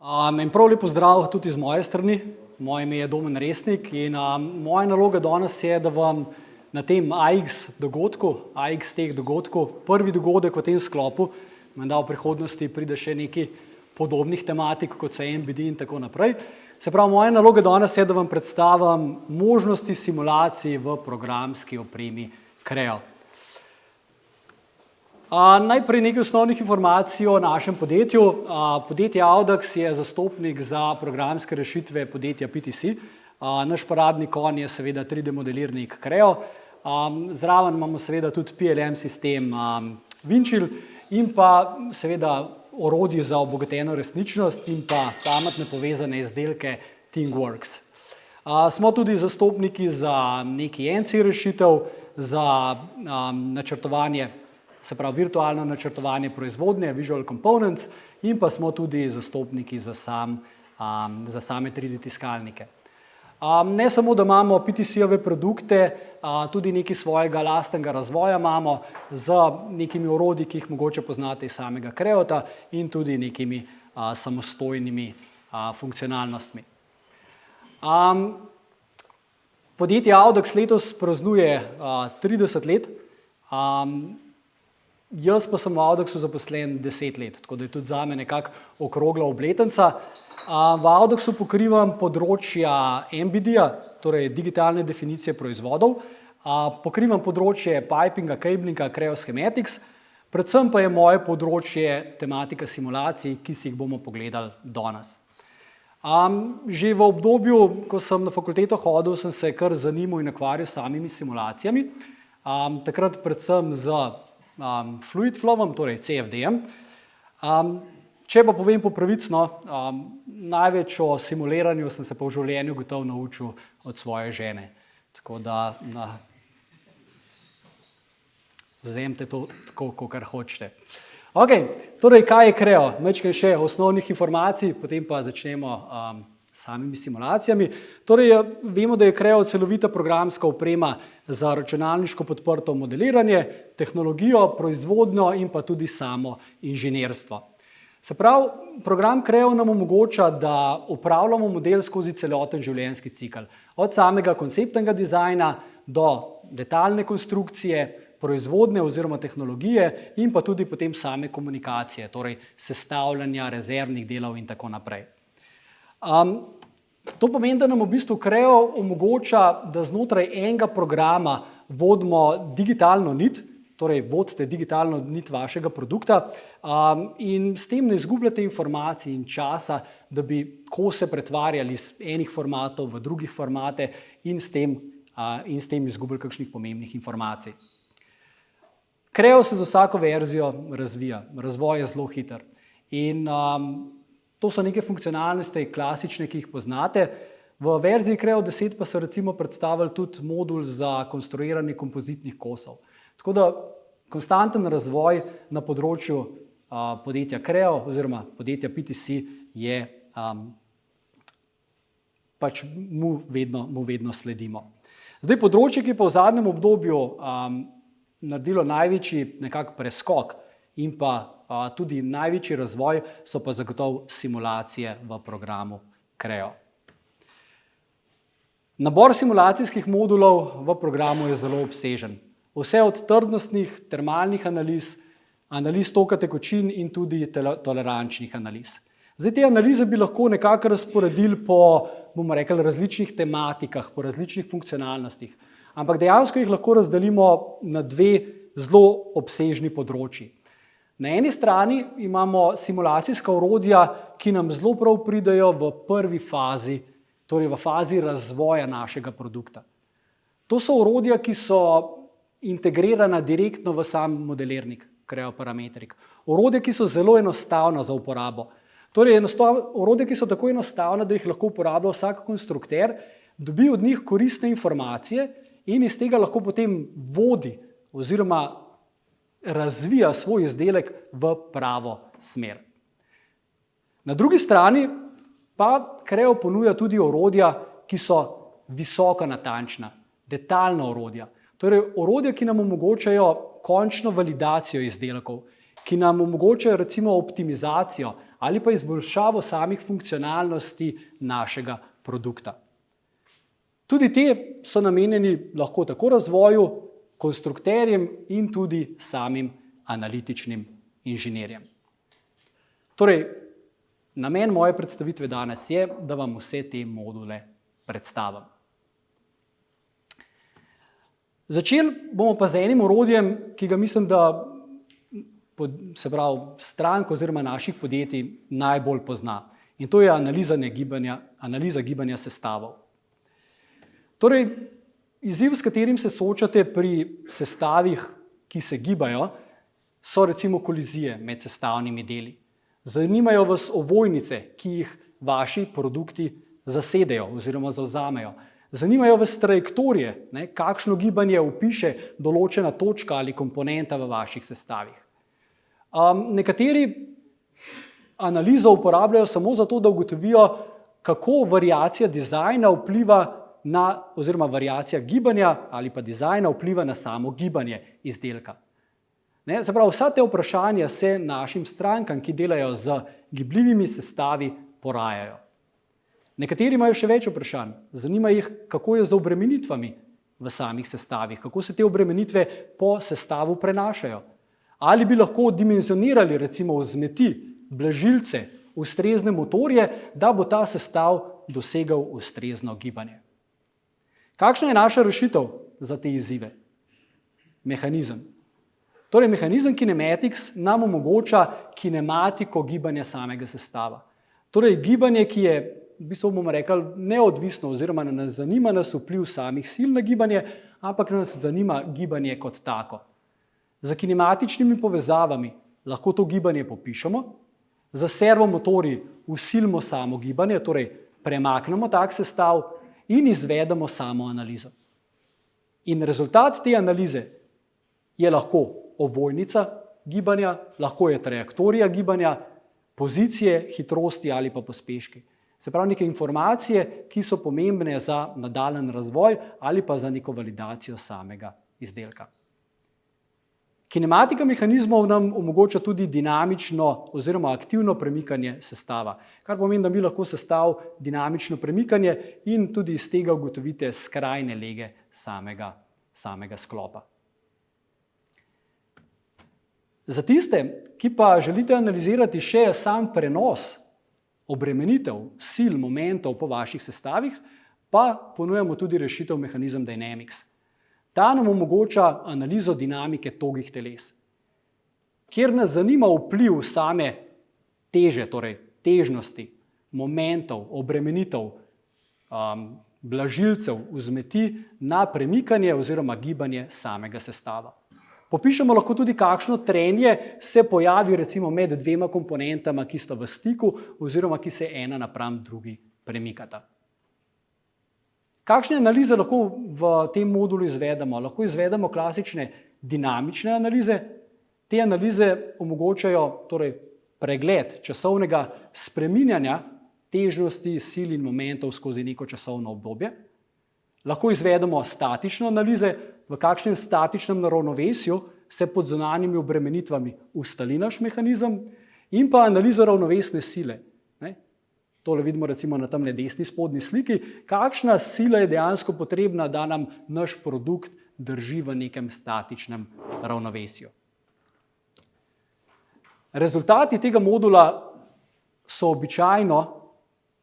En prav lep pozdrav tudi z moje strani. Moje ime je Domen Resnik in moja naloga danes je, da vam na tem AX dogodku, AX teh dogodkov, prvi dogodek v tem sklopu, menda v prihodnosti pride še nekaj podobnih tematik, kot so MBD in tako naprej. Se pravi, moja naloga danes je, da vam predstavim možnosti simulacij v programski opremi Creo. Najprej nekaj osnovnih informacij o našem podjetju. Podjetje Audax je zastopnik za programske rešitve podjetja PTC. Naš paradni konj je seveda 3D modelirnik Creo. Zraven imamo seveda tudi PLM sistem Windchill in pa seveda orodje za obogateno resničnost in pa pametne povezane izdelke ThingWorks. Smo tudi zastopniki za neki NC rešitev, za načrtovanje, se pravi virtualno načrtovanje proizvodnje, Visual Components, in pa smo tudi zastopniki za same 3D tiskalnike. Ne samo, da imamo PTC-ove produkte, tudi nekaj svojega lastnega razvoja imamo z nekimi orodji, ki jih mogoče poznate iz samega Creota in tudi nekimi samostojnimi funkcionalnostmi. Podjetje Audax letos praznuje 30 let. Jaz pa sem v Audaxu zaposlen 10 let, tako da je tudi zame nekako okrogla obletnica. V Audaxu pokrivam področja MBD-ja, torej digitalne definicije proizvodov, pokrivam področje pipinga, cablinga, Creo Schematics, predvsem pa je moje področje tematika simulacij, ki si jih bomo pogledali danes. Že v obdobju, ko sem na fakulteto hodil, sem se kar zanimal in ukvarjal s samimi simulacijami, takrat predvsem z fluid flowom, torej CFD-jem. Če pa povem po pravicno, največ o simuliranju sem se pa v življenju gotovo naučil od svoje žene. Tako da vzemite to tako, kakor hočete. Torej, kaj je Creo? Majčkeno še osnovnih informacij, potem pa začnemo s samimi simulacijami. Torej, vemo, da je Creo celovita programska oprema za računalniško podprto modeliranje, tehnologijo, proizvodnjo in pa tudi samo inženirstvo. Se pravi, program Creo nam omogoča, da upravljamo model skozi celoten življenjski cikel. Od samega konceptnega dizajna do detaljne konstrukcije, proizvodne oziroma tehnologije in pa tudi potem same komunikacije, torej sestavljanja rezervnih delov in tako naprej. To pomeni, da nam v bistvu Creo omogoča, da znotraj enega programa vodimo digitalno nit, torej vodite digitalno nit vašega produkta in s tem ne izgubljate informacij in časa, da bi kose pretvarjali iz enih formatov v drugih formate in s tem izgubili kakšnih pomembnih informacij. Creo se z vsako verzijo razvija, razvoj je zelo hiter in to so neke funkcionalnosti klasične, ki jih poznate. V verziji Creo 10 pa so recimo predstavili tudi modul za konstruiranje kompozitnih kosov. Tako da konstanten razvoj na področju podjetja Creo oziroma podjetja PTC je pač mu vedno sledimo. Zdaj področje, ki je pa v zadnjem obdobju naredilo največji nekak preskok in pa tudi največji razvoj, so pa zagotovo simulacije v programu Creo. Nabor simulacijskih modulov v programu je zelo obsežen. Vse od trdnostnih, termalnih analiz, analiz toka tekočin in tudi tolerančnih analiz. Zdaj, te analize bi lahko nekako razporedili po, bomo rekli, različnih tematikah, po različnih funkcionalnostih, ampak dejansko jih lahko razdelimo na dve zelo obsežni področji. Na eni strani imamo simulacijska orodja, ki nam zelo prav pridejo v prvi fazi, torej v fazi razvoja našega produkta. To so orodja, ki so integrirana direktno v sam modelirnik, Creo Parametric. Orodja, ki so zelo enostavna za uporabo. Torej, orodja, ki so tako enostavna, da jih lahko uporablja vsak konstrukter, dobi od njih koristne informacije in iz tega lahko potem vodi oziroma razvija svoj izdelek v pravo smer. Na drugi strani pa Creo ponuja tudi orodja, ki so visoko natančna, detaljna orodja. Torej, orodja, ki nam omogočajo končno validacijo izdelkov, ki nam omogočajo recimo optimizacijo ali pa izboljšavo samih funkcionalnosti našega produkta. Tudi te so namenjeni lahko tako razvoju, konstrukterjem in tudi samim analitičnim inženirjem. Torej, namen moje predstavitve danes je, da vam vse te module predstavim. Začeli bomo pa z enim orodjem, ki ga mislim, da strank oziroma naših podjetij najbolj pozna. In to je analiza gibanja sestavov. Torej, izziv, s katerim se soočate pri sestavih, ki se gibajo, so recimo kolizije med sestavnimi deli. Zanimajo vas ovojnice, ki jih vaši produkti zasedejo oziroma zavzamejo. Zanimajo vas trajektorije, kakšno gibanje opiše določena točka ali komponenta v vaših sestavih. Nekateri analizo uporabljajo samo zato, da ugotovijo, kako variacija dizajna vpliva oziroma variacija gibanja ali pa dizajna vpliva na samo gibanje izdelka. Se pravi, vsa te vprašanja se našim strankam, ki delajo z gibljivimi sestavi, porajajo. Nekateri imajo še več vprašanj. Zanima jih, kako je z obremenitvami v samih sestavih, kako se te obremenitve po sestavu prenašajo. Ali bi lahko dimenzionirali recimo vzmeti, blažilce, ustrezne motorje, da bo ta sestav dosegal ustrezno gibanje. Kakšna je naša rešitev za te izzive? Mehanizem. Torej, mehanizem Kinematics nam omogoča kinematiko gibanja samega sestava. Torej, gibanje, ki je, bomo rekli, neodvisno oziroma ne zanima nas vpliv samih sil na gibanje, ampak nas zanima gibanje kot tako. Z kinematičnimi povezavami lahko to gibanje popišemo, z servomotorji usilimo samo gibanje, torej premaknemo tak sestav in izvedemo samo analizo. In rezultat te analize je lahko ovojnica gibanja, lahko je trajektorija gibanja, pozicije, hitrosti ali pa pospeški. Se pravi, neke informacije, ki so pomembne za nadaljen razvoj ali pa za neko validacijo samega izdelka. Kinematika mehanizmov nam omogoča tudi dinamično oziroma aktivno premikanje sestava, kar pomeni, da mi lahko sestav dinamično premikanje in tudi iz tega ugotovite skrajne lege samega sklopa. Za tiste, ki pa želite analizirati še sam prenos obremenitev, sil, momentov po vaših sestavih, pa ponujamo tudi rešitev Mehanizem Dynamics. Ta nam omogoča analizo dinamike togih teles, kjer nas zanima vpliv same teže, torej težnosti, momentov, obremenitev, blažilcev, vzmeti na premikanje oziroma gibanje samega sestava. Popišemo lahko tudi, kakšno trenje se pojavi recimo med dvema komponentama, ki sta v stiku oziroma ki se ena napram drugi premikata. Kakšne analize lahko v tem modulu izvedemo? Lahko izvedemo klasične dinamične analize. Te analize omogočajo torej pregled časovnega spreminjanja težnosti, sil in momentov skozi neko časovno obdobje. Lahko izvedemo statične analize, v kakšnem statičnem ravnovesju se pod zunanjimi obremenitvami ustali naš mehanizem, in pa analizo ravnovesne sile. Tole vidimo recimo na tamle desni spodnji sliki, kakšna sila je dejansko potrebna, da nam naš produkt drži v nekem statičnem ravnovesju. Rezultati tega modula so običajno,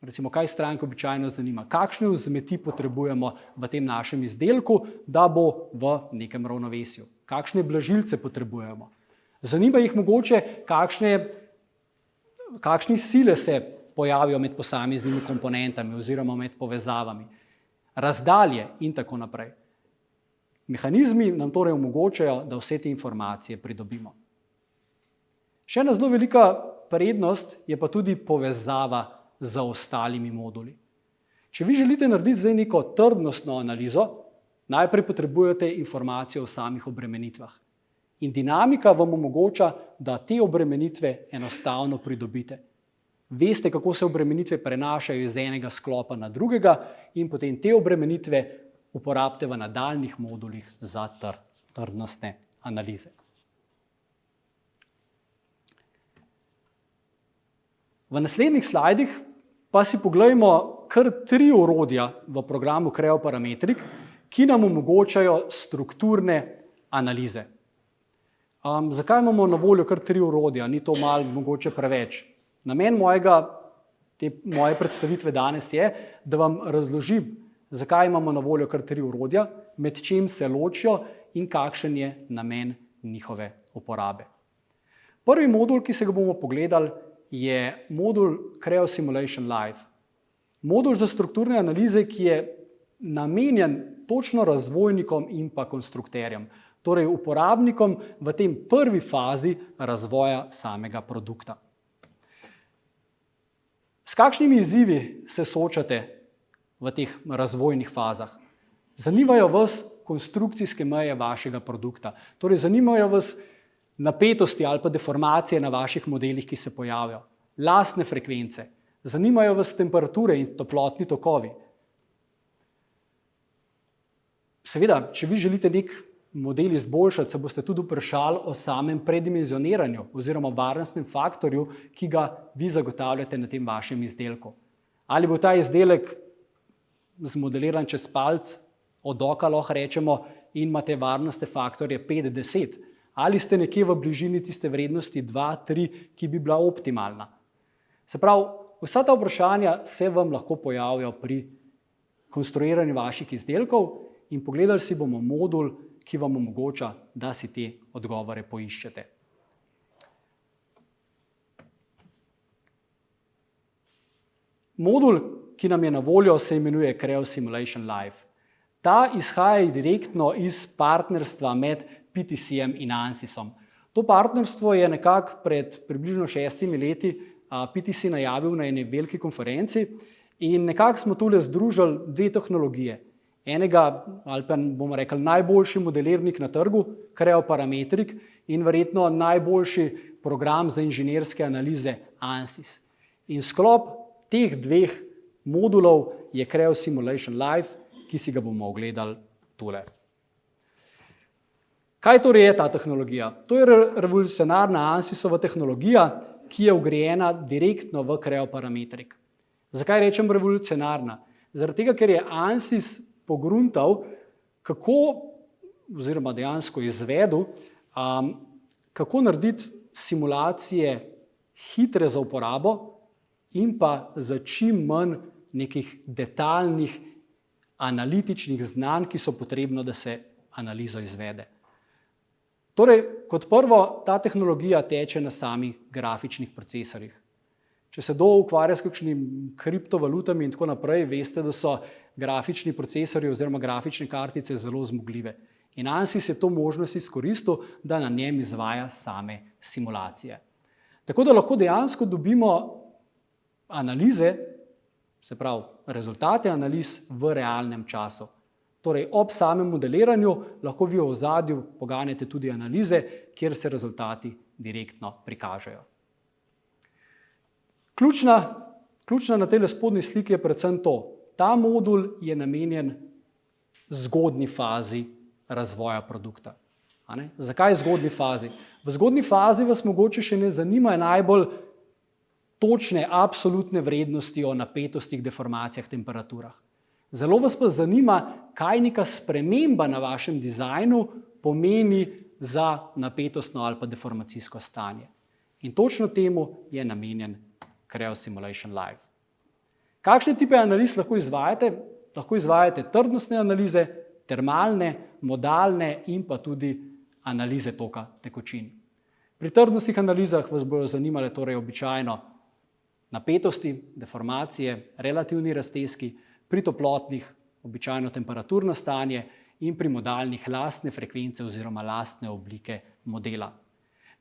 recimo kaj stranke običajno zanima, kakšne vzmeti potrebujemo v tem našem izdelku, da bo v nekem ravnovesju, kakšne blažilce potrebujemo. Zanima jih mogoče, kakšne sile se pojavijo med posameznimi komponentami oziroma med povezavami, razdalje in tako naprej. Mehanizmi nam torej omogočajo, da vse te informacije pridobimo. Še ena zelo velika prednost je pa tudi povezava z ostalimi moduli. Če vi želite narediti zdaj neko trdnostno analizo, najprej potrebujete informacijo o samih obremenitvah. In dinamika vam omogoča, da te obremenitve enostavno pridobite. Veste, kako se obremenitve prenašajo iz enega sklopa na drugega in potem te obremenitve uporabite v nadaljnjih modulih za trdnostne analize. V naslednjih slajdih pa si pogledajmo kar 3 orodja v programu Creo Parametric, ki nam omogočajo strukturne analize. Zakaj imamo na voljo kar 3 orodja? Ni to malo mogoče preveč? Namen moje predstavitve danes je, da vam razložim, zakaj imamo na voljo kar 3 orodja, med čim se ločijo in kakšen je namen njihove uporabe. Prvi modul, ki se ga bomo pogledali, je modul Creo Simulation Live. Modul za strukturne analize, ki je namenjen točno razvojnikom in pa konstrukterjem, torej uporabnikom v tem prvi fazi razvoja samega produkta. S kakšnimi izzivi se soočate v teh razvojnih fazah? Zanimajo vas konstrukcijske meje vašega produkta, torej zanimajo vas napetosti ali pa deformacije na vaših modelih, ki se pojavijo, lastne frekvence, zanimajo vas temperature in toplotni tokovi. Seveda, če vi želite nek model izboljšati, se boste tudi vprašali o samem predimenzioniranju oziroma varnostnem faktorju, ki ga vi zagotavljate na tem vašem izdelku. Ali bo ta izdelek zmodeliran čez palec, od oka lahko rečemo, in ima te varnostne faktorje 5-10, ali ste nekje v bližini tiste vrednosti 2-3, ki bi bila optimalna. Se pravi, vsa ta vprašanja se vam lahko pojavijo pri konstruiranju vaših izdelkov in pogledali si bomo modul, ki vam omogoča, da si te odgovore poiščete. Modul, ki nam je na voljo, se imenuje Creo Simulation Live. Ta izhaja direktno iz partnerstva med PTC-jem in ANSYS-om. To partnerstvo je nekako pred približno 6 leti PTC najavil na eni veliki konferenci in nekako smo tule združili 2 tehnologije. Enega, ali pa bomo rekli, najboljši modelirnik na trgu, Creo Parametric, in verjetno najboljši program za inženirske analize ANSYS. In sklop teh 2 modulov je Creo Simulation Live, ki si ga bomo ogledali tule. Kaj torej je ta tehnologija? To je revolucionarna ANSYS-ova tehnologija, ki je vgrajena direktno v Creo Parametric. Zakaj rečem revolucionarna? Zaradi tega, ker je ANSYS pogruntal, kako, oziroma dejansko izvedel, kako narediti simulacije hitre za uporabo in pa za čim manj nekih detaljnih analitičnih znanj, ki so potrebno, da se analizo izvede. Torej, kot prvo, ta tehnologija teče na samih grafičnih procesorjih. Če se kdo ukvarja s kakšnimi kriptovalutami in tako naprej, veste, da so grafični procesori oziroma grafične kartice zelo zmogljive. In ANSYS je to možnost izkoristil, da na njem izvaja same simulacije. Tako da lahko dejansko dobimo analize, se pravi rezultate analiz v realnem času. Torej, ob samem modeliranju lahko vi v ozadju poganjate tudi analize, kjer se rezultati direktno prikažejo. Ključna na tej spodnji sliki je predvsem to. Ta modul je namenjen zgodnji fazi razvoja produkta. Zakaj zgodnji fazi? V zgodnji fazi vas mogoče še ne zanimajo najbolj točne, absolutne vrednosti o napetostih, deformacijah, temperaturah. Zelo vas pa zanima, kaj neka sprememba na vašem dizajnu pomeni za napetostno ali pa deformacijsko stanje. In točno temu je namenjen Creo Simulation Live. Kakšne tipe analiz lahko izvajate? Lahko izvajate trdnostne analize, termalne, modalne in pa tudi analize toka tekočin. Pri trdnostnih analizah vas bodo zanimale torej običajno napetosti, deformacije, relativni razteski, pri toplotnih običajno temperaturno stanje in pri modalnih lastne frekvence oziroma lastne oblike modela.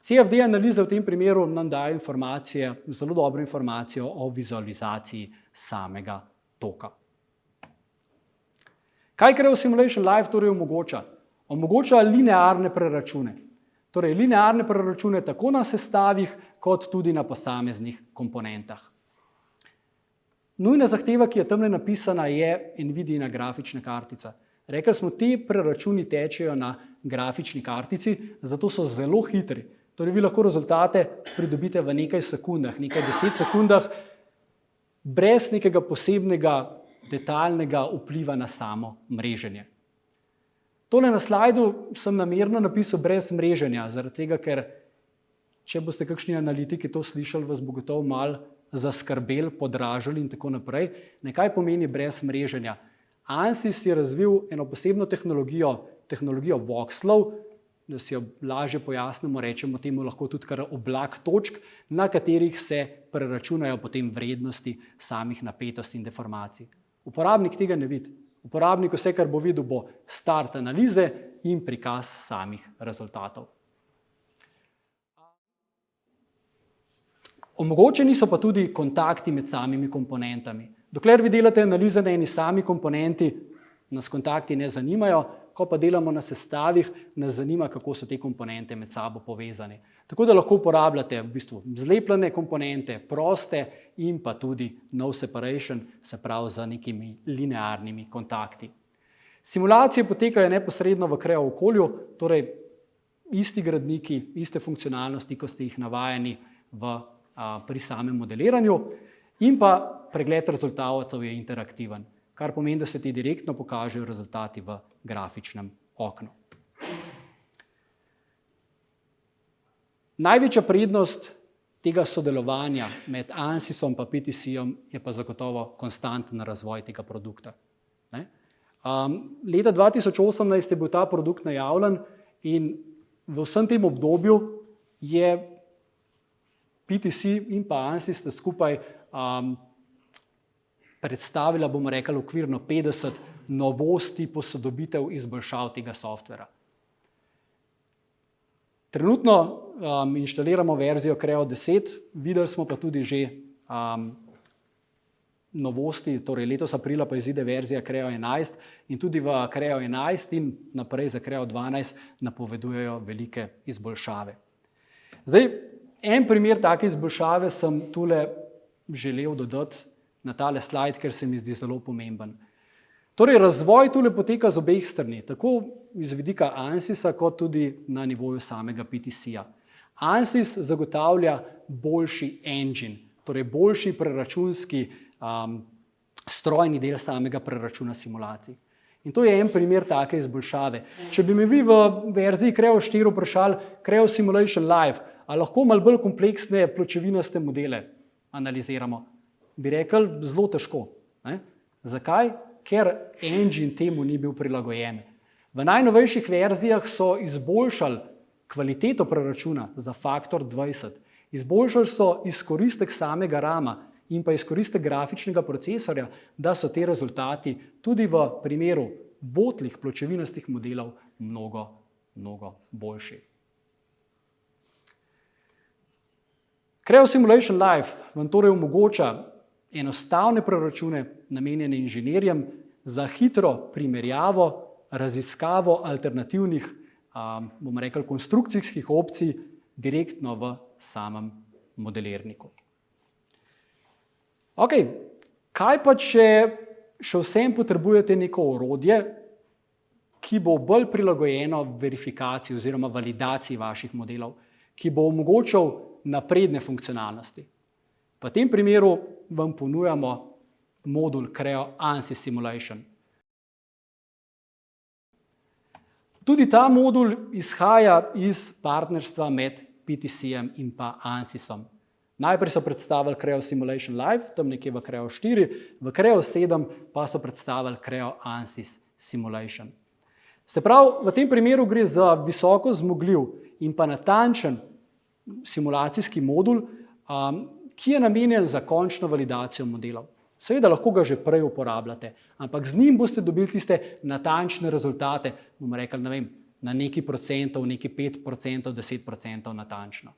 CFD analize v tem primeru nam dajo informacije, zelo dobro informacijo o vizualizaciji samega toka. Kaj Creo Simulation Live torej omogoča? Omogoča linearne preračune. Torej linearne preračune tako na sestavih, kot tudi na posameznih komponentah. Nujna zahteva, ki je tamle napisana, je NVIDIA grafična kartica. Rekli smo, te preračuni tečejo na grafični kartici, zato so zelo hitri. Torej, vi lahko rezultate pridobite v nekaj sekundah, nekaj 10 sekundah, brez nekega posebnega detaljnega vpliva na samo mreženje. Tole na slajdu sem namerno napisal brez mreženja, zaradi tega, ker če boste kakšni analitiki to slišali, vas bo gotovo malo zaskrbeli, podražili in tako naprej. Kaj pomeni brez mreženja? Ansys je razvil eno posebno tehnologijo voxlov, da si jo lažje pojasnimo, rečemo temu lahko tudi kar oblak točk, na katerih se preračunajo potem vrednosti samih napetosti in deformacij. Uporabnik tega ne vidi. Uporabnik vse, kar bo videl, bo start analize in prikaz samih rezultatov. Omogočeni so pa tudi kontakti med samimi komponentami. Dokler vi delate analize na eni sami komponenti, nas kontakti ne zanimajo, ko pa delamo na sestavih, nas zanima, kako so te komponente med sabo povezane. Tako da lahko uporabljate v bistvu zlepljene komponente, proste in pa tudi no separation, se pravi za nekimi linearnimi kontakti. Simulacije potekajo neposredno v Creo okolju, torej isti gradniki, iste funkcionalnosti, ko ste jih navajeni pri samem modeliranju, in pa pregled rezultatov je interaktiven, kar pomeni, da se ti direktno pokažejo rezultati v grafičnem oknu. Največja prednost tega sodelovanja med Ansysom in PTC-jem je pa zagotovo konstanten razvoj tega produkta. Leta 2018 je bil ta produkt najavljen in v vsem tem obdobju je PTC in pa Ansys sta skupaj predstavila, bomo rekli, okvirno 50 novosti, posodobitev, izboljšav tega softvera. Trenutno inštaliramo verzijo Creo 10, videli smo pa tudi že novosti, torej letos aprila pa izide verzija Creo 11 in tudi v Creo 11 in naprej za Creo 12 napovedujejo velike izboljšave. Zdaj, en primer take izboljšave sem tule želel dodati na tale slajd, ker se mi zdi zelo pomemben. Torej, razvoj tule poteka z obeh strani, tako iz vidika Ansysa, kot tudi na nivoju samega PTC-ja. Ansys zagotavlja boljši engine, torej boljši preračunski strojni del samega preračuna simulacij. In to je en primer take izboljšave. Če bi me vi v verziji Creo 4 vprašali Creo Simulation Live, a lahko malo bolj kompleksne pločevinaste modele analiziramo, bi rekli, zelo težko. Zakaj? Ker engine temu ni bil prilagojen. V najnovejših verzijah so izboljšali kvaliteto preračuna za faktor 20. Izboljšali so izkoristek samega rama in pa izkoristek grafičnega procesorja, da so te rezultati tudi v primeru votlih pločevinastih modelov mnogo boljši. Creo Simulation Live vam torej omogoča enostavne preračune namenjene inženirjem za hitro primerjavo, raziskavo alternativnih, bomo rekli, konstrukcijskih opcij direktno v samem modelirniku. Kaj pa, če še vsem potrebujete neko orodje, ki bo bolj prilagojeno verifikaciji oziroma validaciji vaših modelov, ki bo omogočal napredne funkcionalnosti. V tem primeru vam ponujamo modul Creo Ansys Simulation. Tudi ta modul izhaja iz partnerstva med PTC-jem in pa Ansysom. Najprej so predstavili Creo Simulation Live, tam nekje v Creo 4, v Creo 7 pa so predstavili Creo Ansys Simulation. Se pravi, v tem primeru gre za visoko zmogljiv in pa natančen simulacijski modul, ki je namenjen za končno validacijo modelov. Seveda lahko ga že prej uporabljate, ampak z njim boste dobili tiste natančne rezultate, bomo rekli, na neki procentov, neki 5%, 10% natančno.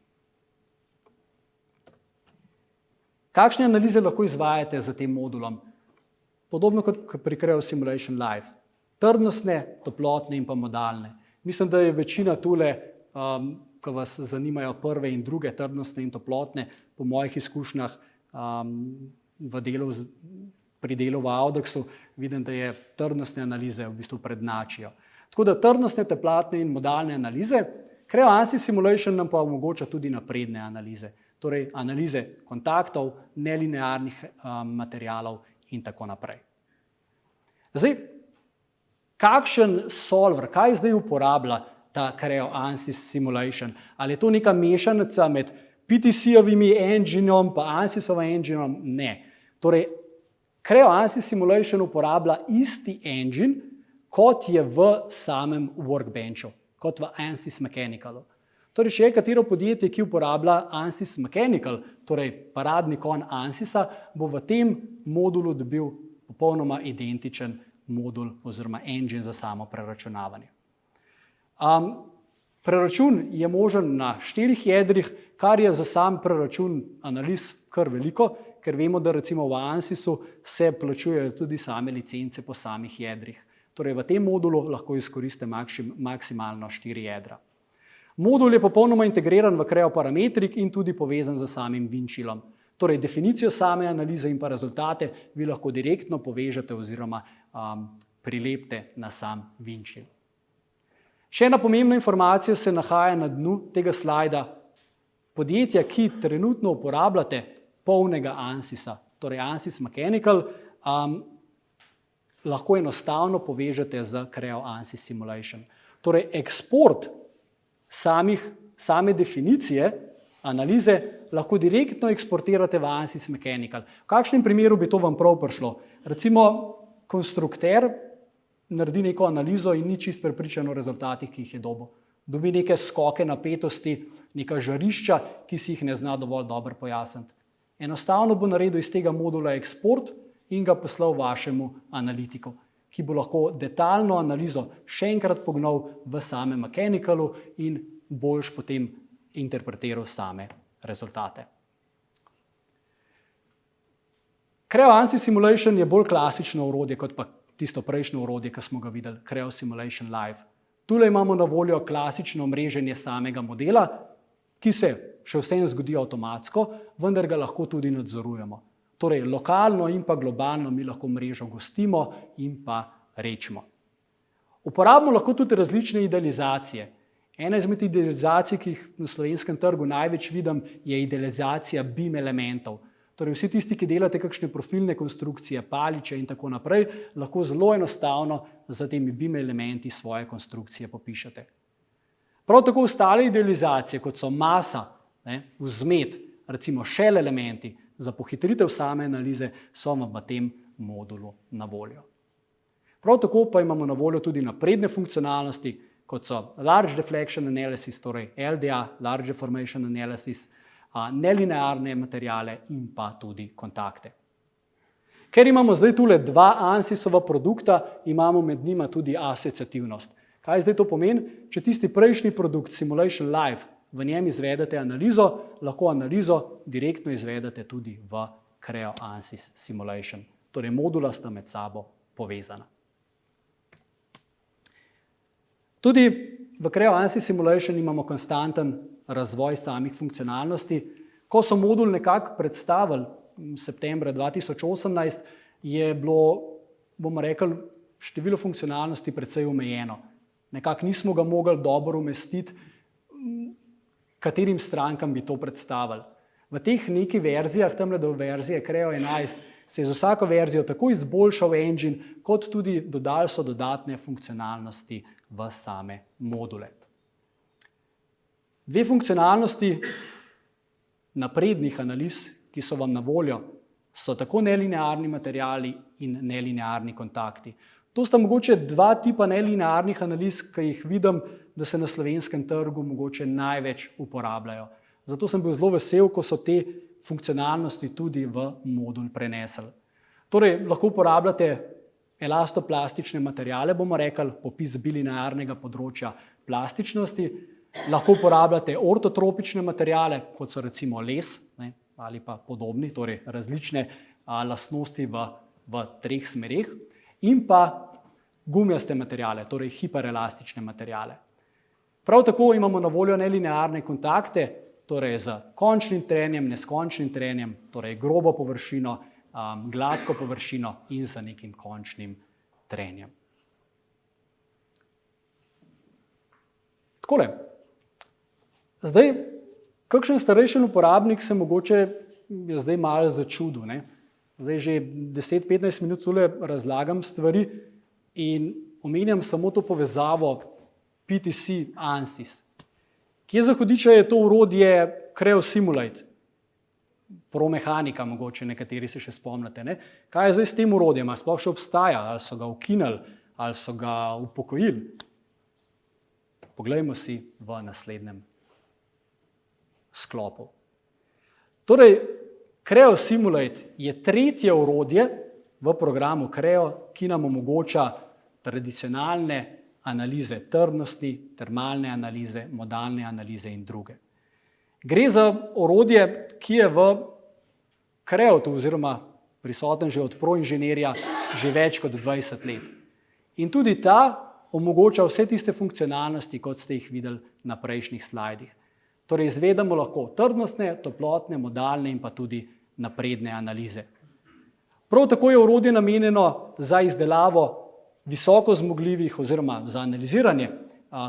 Kakšne analize lahko izvajate z tem modulom? Podobno kot pri Creo Simulation Live. Trdnostne, toplotne in pa modalne. Mislim, da je večina tule, ko vas zanimajo prve in druge trdnostne in toplotne, po mojih izkušnjah pri delu v Audexu, vidim, da je trdnostne analize v bistvu prednjačijo. Tako da trdnostne, toplotne in modalne analize Creo ANSYS Simulation nam pa omogoča tudi napredne analize, torej analize kontaktov, nelinearnih materialov in tako naprej. Zdaj, kakšen solver, kaj zdaj uporablja ta Creo ANSYS Simulation? Ali je to neka mešanica med PTC-ovimi engineom pa ANSYS-ovim engineom? Ne. Torej, Creo ANSYS Simulation uporablja isti engine, kot je v samem Workbenchu, kot v ANSYS Mechanicalu. Torej, če je katero podjetje, ki uporablja ANSYS Mechanical, torej paradni konj ANSYS-a, bo v tem modulu dobil popolnoma identičen modul oziroma engine za samo preračunavanje. Preračun je možen na 4 jedrih, kar je za sam preračun analiz kar veliko, ker vemo, da recimo v ANSYS-u se plačujejo tudi same licence po samih jedrih. Torej v tem modulu lahko izkoriste maksimalno 4 jedra. Modul je popolnoma integriran v Creo Parametric in tudi povezan z samim Windchillom. Torej definicijo same analize in pa rezultate vi lahko direktno povežete oziroma prilepite na sam Windchill. Še ena pomembna informacija se nahaja na dnu tega slajda. Podjetja, ki trenutno uporabljate polnega ANSYS-a, torej ANSYS Mechanical, lahko enostavno povežete z Creo ANSYS Simulation. Torej eksport same definicije analize lahko direktno eksportirate v ANSYS Mechanical. V kakšnem primeru bi to vam prav prišlo? Recimo konstrukter naredi neko analizo in ni čist prepričan o rezultatih, ki jih je dobil. Dobi neke skoke napetosti, neka žarišča, ki si jih ne zna dovolj dobro pojasniti. Enostavno bo naredil iz tega modula eksport in ga poslal vašemu analitiku, ki bo lahko detaljno analizo še enkrat pognal v samem Mechanicalu in boljš potem interpretiral same rezultate. Creo ANSYS Simulation je bolj klasično orodje kot pa tisto prejšnje orodje, ki smo ga videli, Creo Simulation Live. Tule imamo na voljo klasično mreženje samega modela, ki se še vsem zgodi avtomatsko, vendar ga lahko tudi nadzorujemo. Torej, lokalno in pa globalno mi lahko mrežo gostimo in pa rečemo. Uporabimo lahko tudi različne idealizacije. Ena izmed idealizacij, ki jih na slovenskem trgu največ vidim, je idealizacija BIM elementov. Torej, vsi tisti, ki delate kakšne profilne konstrukcije, paliče in tako naprej, lahko zelo enostavno za temi BIM elementi svoje konstrukcije popišete. Prav tako ostale idealizacije, kot so masa, vzmet, recimo shell elementi, za pohitritev same analize so vam v tem modulu na voljo. Prav tako pa imamo na voljo tudi napredne funkcionalnosti, kot so Large Deflection Analysis, torej LDA, Large Deformation Analysis, nelinearne materijale in pa tudi kontakte. Ker imamo zdaj tule 2 ANSYS-ova produkta, imamo med njima tudi asociativnost. Kaj zdaj to pomeni? Če tisti prejšnji produkt Simulation Live, v njem izvedete analizo, lahko analizo direktno izvedete tudi v Creo ANSYS Simulation. Torej modula sta med sabo povezana. Tudi v Creo ANSYS Simulation imamo konstanten razvoj samih funkcionalnosti. Ko so modul nekako predstavili septembra 2018, je bilo, bomo rekli, število funkcionalnosti precej omejeno. Nekako nismo ga mogli dobro umestiti, katerim strankam bi to predstavili. V teh nekih verzijah, tamle do verzije Creo 11, se je z vsako verzijo tako izboljšal engine, kot tudi dodali so dodatne funkcionalnosti v same module. 2 funkcionalnosti naprednih analiz, ki so vam na voljo, so tako nelinearni materiali in nelinearni kontakti. To sta mogoče 2 tipa nelinearnih analiz, ki jih vidim, da se na slovenskem trgu mogoče največ uporabljajo. Zato sem bil zelo vesel, ko so te funkcionalnosti tudi v modul prenesli. Torej, lahko uporabljate elastoplastične materiale, bomo rekli, popis bilinearnega področja plastičnosti, lahko uporabljate ortotropične materiale, kot so recimo les ali pa podobni, torej različne lastnosti v 3 smereh, in pa gumijaste materiale, torej hiperelastične materiale. Prav tako imamo na voljo nelinearne kontakte, torej z končnim trenjem, neskončnim trenjem, torej grobo površino, gladko površino in z nekim končnim trenjem. Takole, Zdaj, kakšen starejši uporabnik se mogoče je zdaj malo začudil, ne? Zdaj že 10-15 minut tule razlagam stvari in omenjam samo to povezavo PTC ANSYS. Kje za hudiča je to orodje Creo Simulate? Promehanika mogoče, nekateri se še spomnite. Ne? Kaj je zdaj s tem orodjem? Ali sploh še obstaja? Ali so ga ukinili? Ali so ga upokojili? Poglejmo si v naslednjem sklopu. Torej, Creo Simulate je tretje orodje v programu Creo, ki nam omogoča tradicionalne analize trdnosti, termalne analize, modalne analize in druge. Gre za orodje, ki je v Creotu oziroma prisoten že od proinženirja že več kot 20 let. In tudi ta omogoča vse tiste funkcionalnosti, kot ste jih videli na prejšnjih slajdih. Torej, izvedemo lahko trdnostne, toplotne, modalne in pa tudi napredne analize. Prav tako je orodje namenjeno za izdelavo visoko zmogljivih oziroma za analiziranje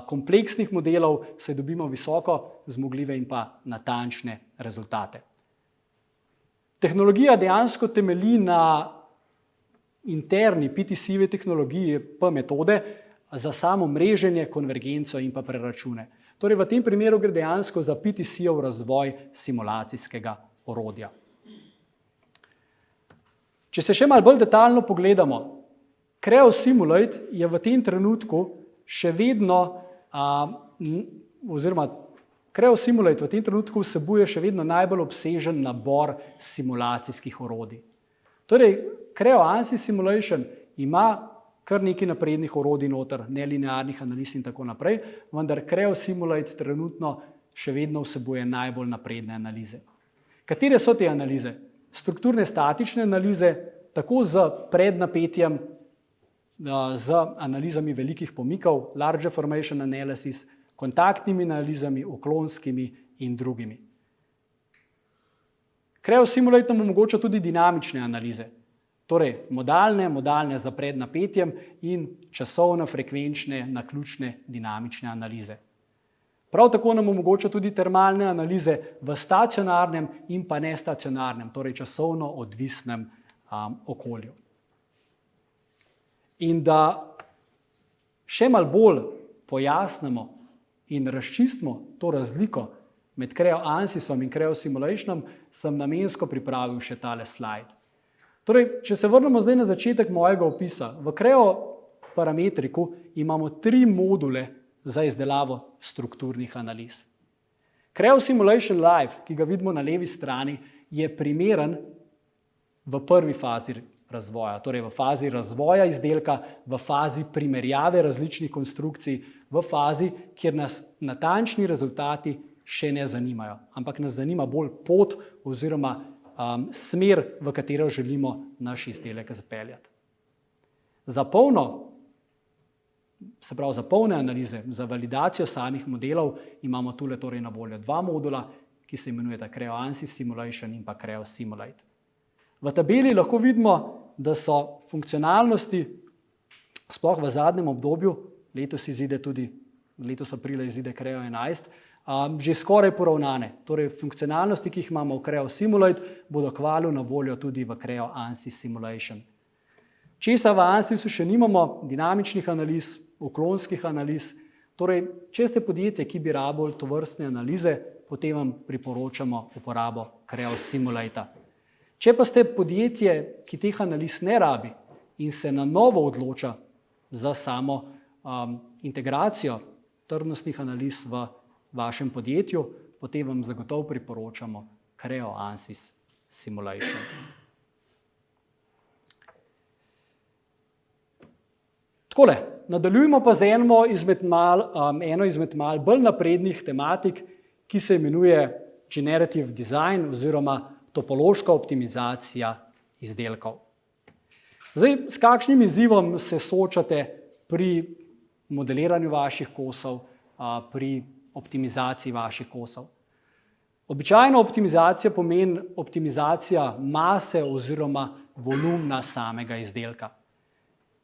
kompleksnih modelov, saj dobimo visoko zmogljive in pa natančne rezultate. Tehnologija dejansko temelji na interni PTC-jevi tehnologiji metode za samo mreženje, konvergenco in pa preračune. Torej, v tem primeru gre dejansko za PTC-jev razvoj simulacijskega orodja. Če se še malo bolj detaljno pogledamo, Creo Simulate je v tem trenutku še vedno, oziroma Creo Simulate v tem trenutku vsebuje še vedno najbolj obsežen nabor simulacijskih orodij. Torej, Creo ANSYS Simulation ima kar nekaj naprednih orodij noter, nelinearnih analiz in tako naprej, vendar Creo Simulate trenutno še vedno vsebuje najbolj napredne analize. Katere so te analize? Strukturne statične analize, tako z prednapetjem, z analizami velikih pomikov, large deformation analysis, kontaktnimi analizami, uklonskimi in drugimi. Creo Simulate nam omogoča tudi dinamične analize, torej modalne za prednapetjem in časovno-frekvenčne naključne dinamične analize. Prav tako nam omogoča tudi termalne analize v stacionarnem in pa nestacionarnem, torej časovno odvisnem okolju. In da še malo bolj pojasnimo in razčistimo to razliko med Creo ANSYSom in Creo Simulationom, sem namensko pripravil še tale slajd. Torej, če se vrnemo zdaj na začetek mojega opisa, v Creo parametriku imamo 3 module za izdelavo strukturnih analiz. Creo Simulation Live, ki ga vidimo na levi strani, je primeren v prvi fazi razvoja, torej v fazi razvoja izdelka, v fazi primerjave različnih konstrukcij, v fazi, kjer nas natančni rezultati še ne zanimajo, ampak nas zanima bolj pot oziroma smer, v katero želimo naš izdelek zapeljati. Za polne analize, za validacijo samih modelov imamo tule torej na voljo 2 modula, ki se imenujeta Creo ANSYS Simulation in pa Creo Simulate. V tabeli lahko vidimo, da so funkcionalnosti, sploh v zadnjem obdobju, letos aprila izide Creo 11, že skoraj poravnane. Torej, funkcionalnosti, ki jih imamo v Creo Simulate, bodo kmalu na voljo tudi v Creo ANSYS Simulation. Česa v ANSYSu še nimamo? Dinamičnih analiz, uklonskih analiz. Torej, če ste podjetje, ki bi rabili tovrstne analize, potem vam priporočamo uporabo Creo Simulata. Če pa ste podjetje, ki teh analiz ne rabi in se na novo odloča za samo integracijo trdnostnih analiz v vašem podjetju, potem vam zagotovo priporočamo Creo ANSYS Simulation. Takole, nadaljujemo pa z eno izmed malo bolj naprednih tematik, ki se imenuje Generative Design oziroma topološka optimizacija izdelkov. Zdaj, s kakšnim izzivom se soočate pri modeliranju vaših kosov, pri optimizaciji vaših kosov? Običajno optimizacija pomeni optimizacija mase oziroma volumna samega izdelka.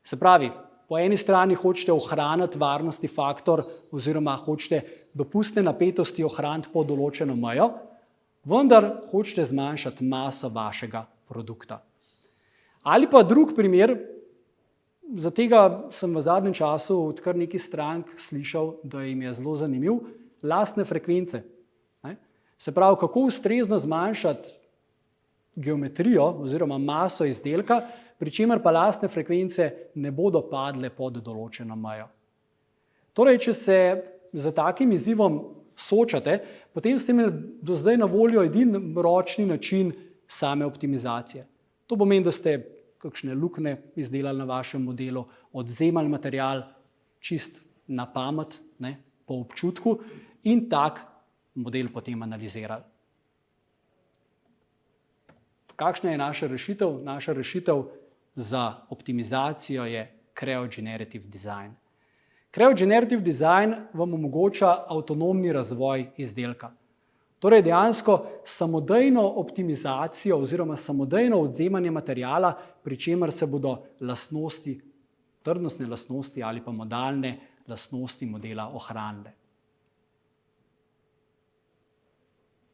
Se pravi, po eni strani hočete ohraniti varnostni faktor oziroma hočete dopustne napetosti ohraniti pod določeno mejo, vendar hočete zmanjšati maso vašega produkta. Ali pa drug primer, za tega sem v zadnjem času od kar nekaj strank slišal, da jim je zelo zanimiv, lastne frekvence. Se pravi, kako ustrezno zmanjšati geometrijo oziroma maso izdelka, pri čemer pa lastne frekvence ne bodo padle pod določeno mejo. Torej, če se za takim izzivom soočate, potem ste imeli do zdaj na voljo edini ročni način same optimizacije. To pomeni, da ste kakšne luknje izdelali na vašem modelu, odvzemali material čist na pamet, po občutku in tak model potem analizirali. Kakšna je naša rešitev? Naša rešitev za optimizacijo je Creo Generative Design. Creo Generative Design vam omogoča avtonomni razvoj izdelka. Torej dejansko samodejno optimizacijo oziroma samodejno odvzemanje materijala, pri čemer se bodo lastnosti, trdnostne lastnosti ali pa modalne lastnosti modela ohranile.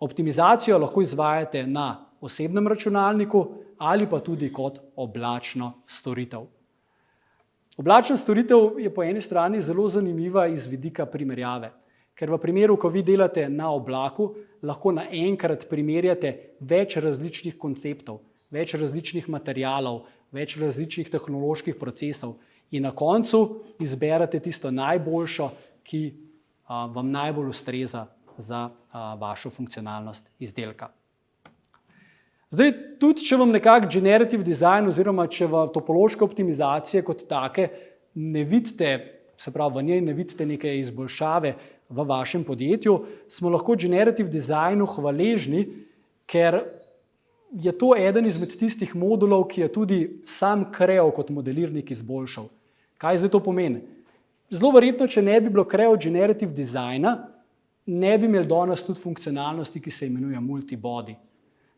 Optimizacijo lahko izvajate na osebnem računalniku ali pa tudi kot oblačno storitev. Oblačna storitev je po eni strani zelo zanimiva iz vidika primerjave, ker v primeru, ko vi delate na oblaku, lahko naenkrat primerjate več različnih konceptov, več različnih materialov, več različnih tehnoloških procesov in na koncu izberete tisto najboljšo, ki vam najbolj ustreza za vašo funkcionalnost izdelka. Zdaj, tudi če vam nekako generative design oziroma če v topološke optimizacije kot take ne vidite, se pravi v njej ne vidite neke izboljšave v vašem podjetju, smo lahko generative designu hvaležni, ker je to eden izmed tistih modulov, ki je tudi sam Creo kot modelirnik izboljšal. Kaj zdaj to pomeni? Zelo verjetno, če ne bi bilo Creo generative designa, ne bi imeli danes tudi funkcionalnosti, ki se imenuje multibody.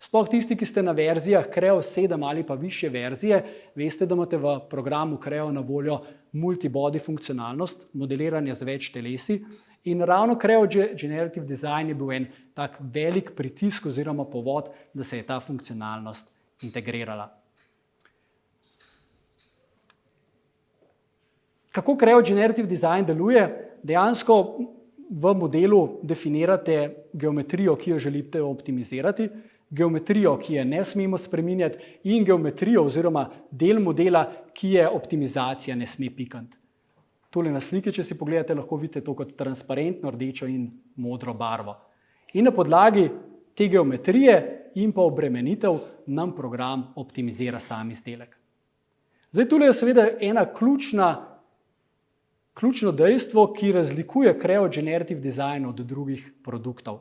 Sploh tisti, ki ste na verzijah Creo 7 ali pa višje verzije, veste, da imate v programu Creo na voljo multibody funkcionalnost, modeliranje z več telesi in ravno Creo Generative Design je bil en tak velik pritisk oziroma povod, da se je ta funkcionalnost integrirala. Kako Creo Generative Design deluje? Dejansko v modelu definirate geometrijo, ki jo želite optimizirati, geometrijo, ki je ne smemo spreminjati in geometrijo oziroma del modela, ki je optimizacija ne sme pikati. Tole na sliki, če si pogledate, lahko vidite to kot transparentno rdečo in modro barvo. In na podlagi te geometrije in pa obremenitev nam program optimizira sam izdelek. Zdaj, tole je seveda ena ključno dejstvo, ki razlikuje Creo Generative Design od drugih produktov.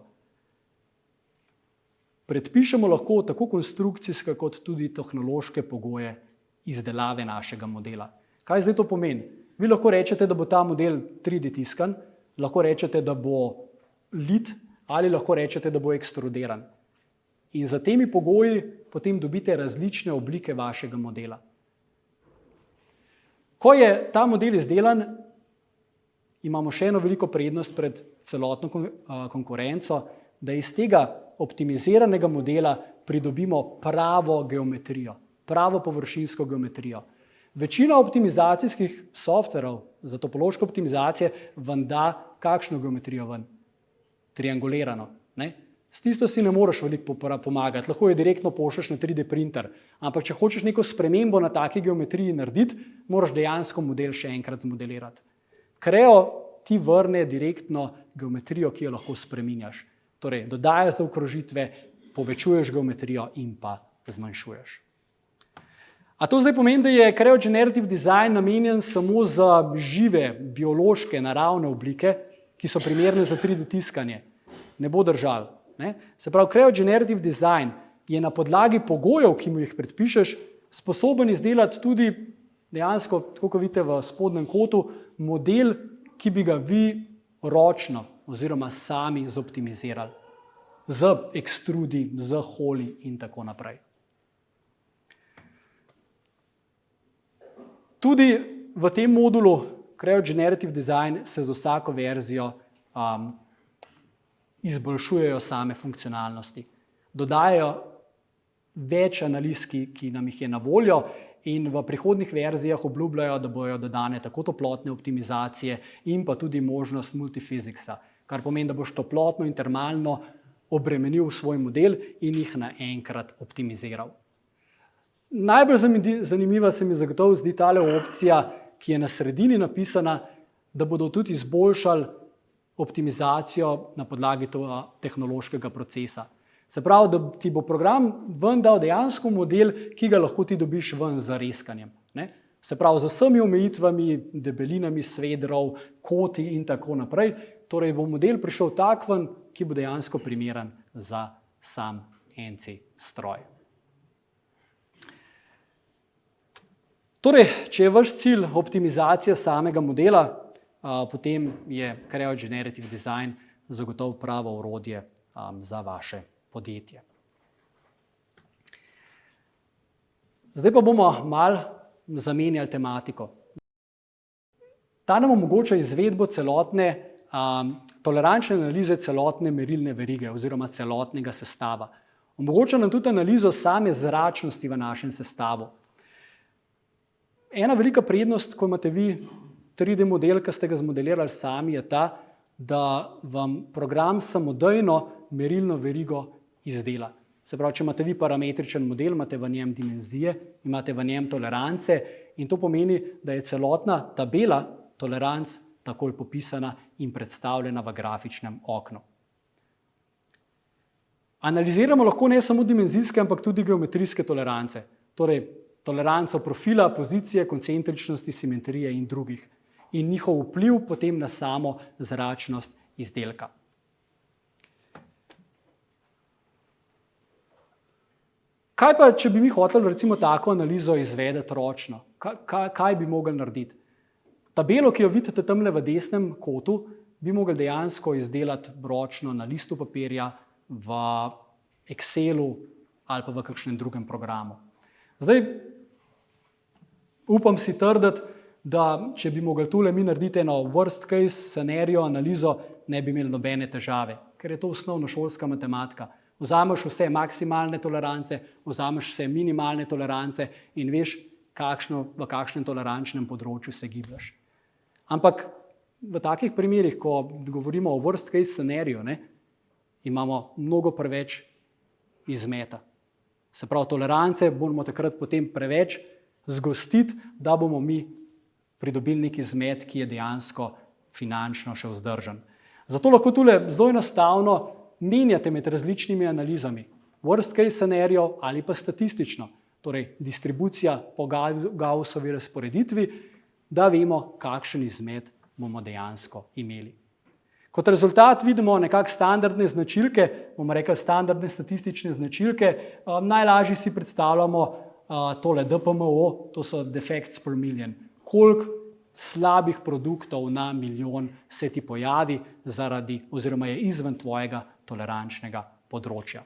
Predpišemo lahko tako konstrukcijske kot tudi tehnološke pogoje izdelave našega modela. Kaj zdaj to pomeni? Vi lahko rečete, da bo ta model 3D tiskan, lahko rečete, da bo lit ali lahko rečete, da bo ekstrudiran. In za temi pogoji potem dobite različne oblike vašega modela. Ko je ta model izdelan, imamo še eno veliko prednost pred celotno konkurenco, da iz tega optimiziranega modela pridobimo pravo geometrijo, pravo površinsko geometrijo. Večina optimizacijskih softverov za topološke optimizacije vam da kakšno geometrijo ven? Triangulirano. S tisto si ne moreš veliko pomagati, lahko jo direktno pošlješ na 3D printer, ampak če hočeš neko spremembo na taki geometriji narediti, moraš dejansko model še enkrat zmodelirati. Creo ti vrne direktno geometrijo, ki jo lahko spreminjaš. Torej, dodajaš zaokrožitve, povečuješ geometrijo in pa zmanjšuješ. A to zdaj pomeni, da je Creo Generative Design namenjen samo za žive, biološke, naravne oblike, ki so primerne za 3D tiskanje? Ne bo držal. Se pravi, Creo Generative Design je na podlagi pogojev, ki mu jih predpišeš, sposoben izdelati tudi dejansko, tako kot vidite v spodnjem kotu, model, ki bi ga vi ročno oziroma sami zoptimizirali, z ekstrudi, z holi in tako naprej. Tudi v tem modulu Creo Generative Design se z vsako verzijo izboljšujejo same funkcionalnosti. Dodajajo več analiz, ki nam jih je na voljo, in v prihodnjih verzijah obljubljajo, da bojo dodane tako toplotne optimizacije in pa tudi možnost multiphysicsa, kar pomeni, da boš toplotno in termalno obremenil svoj model in jih naenkrat optimiziral. Najbolj zanimiva se mi zagotovo zdi tale opcija, ki je na sredini napisana, da bodo tudi izboljšali optimizacijo na podlagi tehnološkega procesa. Se pravi, da ti bo program ven dal dejansko model, ki ga lahko ti dobiš ven z reskanjem. Se pravi, z vsemi omejitvami, debelinami svedrov, koti in tako naprej. Torej bo model prišel tak ven, ki bo dejansko primeren za sam NC stroj. Torej, če je vaš cilj optimizacija samega modela, potem je Creo Generative Design zagotovo pravo orodje za vaše podjetje. Zdaj pa bomo malo zamenjali tematiko. Ta nam omogoča izvedbo celotne tolerančne analize celotne merilne verige oziroma celotnega sestava. Omogoča nam tudi analizo same zračnosti v našem sestavu. Ena velika prednost, ko imate vi 3D model, ki ste ga zmodelirali sami, je ta, da vam program samodejno merilno verigo izdela. Se pravi, če imate vi parametričen model, imate v njem dimenzije, imate v njem tolerance in to pomeni, da je celotna tabela toleranc takoj popisana in predstavljena v grafičnem oknu. Analiziramo lahko ne samo dimenzijske, ampak tudi geometrijske tolerance, torej toleranco profila, pozicije, koncentričnosti, simetrije in drugih in njihov vpliv potem na samo zračnost izdelka. Kaj pa, če bi mi hoteli recimo tako analizo izvedeti ročno? Kaj bi mogli narediti? Tabelo, ki jo vidite tamle v desnem kotu, bi mogli dejansko izdelati ročno na listu papirja, v Excelu ali pa v kakšnem drugem programu. Zdaj, upam si trditi, da če bi mogli tule mi narediti eno worst case scenario analizo, ne bi imeli nobene težave, ker je to osnovnošolska matematika. Vzameš vse maksimalne tolerance, vzameš vse minimalne tolerance in veš, v kakšnem tolerančnem področju se gibljaš. Ampak v takih primerih, ko govorimo o worst case scenario, imamo mnogo preveč izmeta. Se pravi, tolerance moramo takrat potem preveč zgostiti, da bomo mi pridobili neki izmet, ki je dejansko finančno še vzdržen. Zato lahko tule zelo enostavno menjate med različnimi analizami. Worst case scenario ali pa statistično, torej distribucija po Gaussovi razporeditvi, da vemo, kakšen izmet bomo dejansko imeli. Kot rezultat vidimo nekako standardne značilke, bomo rekli standardne statistične značilke. Najlažje si predstavljamo tole DPMO, to so defects per million. Koliko slabih produktov na milijon se ti pojavi zaradi oziroma je izven tvojega tolerančnega področja.